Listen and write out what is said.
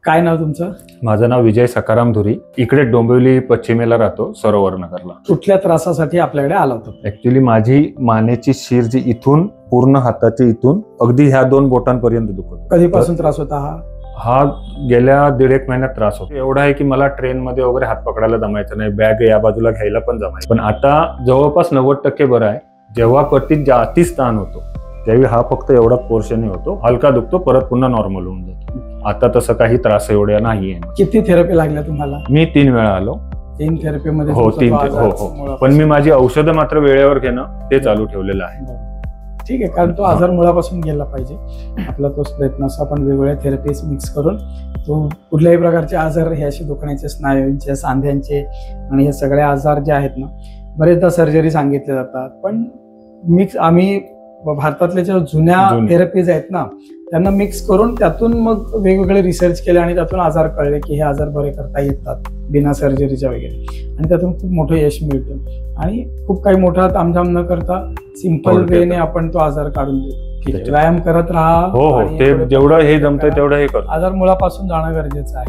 काय नाव तुमचं? माझं नाव विजय सकाराम धुरी. इकडे डोंबिवली पश्चिमेला राहतो, सरोवर नगरला. कुठल्या त्रासासाठी आपल्याकडे आला होता? ऍक्च्युली माझी मानेची शीर जी इथून पूर्ण हाताची इथून अगदी ह्या 2 बोटांपर्यंत दुखत. कधीपासून त्रास होता हा गेल्या 1.5 महिन्यात त्रास होतो. एवढा आहे की मला ट्रेन मध्ये वगैरे हात पकडायला जमायचं नाही, बॅग या बाजूला घ्यायला पण जमायचं. पण आता जवळपास 90% बरं आहे. जेव्हा पट्टीत जास्तीच ताण होतो त्यावेळी हा फक्त एवढा पोर्शन होतो, हलका दुखतो, परत पुन्हा नॉर्मल होऊन जातो. आता तसं काही त्रास एवढ्या नाहीये. किती थेरपी लागल्या तुम्हाला? मी 3 वेळा आलो. 3 थेरपी मध्ये? हो 3. हो. पण मी माझी औषधं मात्र वेळेवर घेणं ते चालू ठेवलेलं आहे. ठीक आहे, कारण तो आजार मुळापासून गेला पाहिजे, आपला तोच प्रयत्न असतो. आपण वेगवेगळ्या थेरपीज मिक्स करून तो कुठल्याही प्रकारचे आजार, हे असे दुखण्याचे, स्नायूंचे, सांध्यांचे आणि हे सगळे आजार जे आहेत ना, बरेचदा सर्जरी सांगितले जातात. पण मिक्स आम्ही भारतातल्या ज्या जुन्या थेरपीज आहेत ना, त्यांना मिक्स करून त्यातून मग वेगवेगळे रिसर्च केले आणि त्यातून आजार कळले की हे आजार बरे करता येतात बिना सर्जरीच्या वगैरे, आणि त्यातून खूप मोठं यश मिळतं आणि खूप काही मोठा तामझाम न करता सिंपल वेने आपण तो आजार काढून देतो. व्यायाम करत राहा. हो, ते जेवढं हे जमतंय तेवढं हे करतो. आजार मुळापासून जाणं गरजेचं आहे.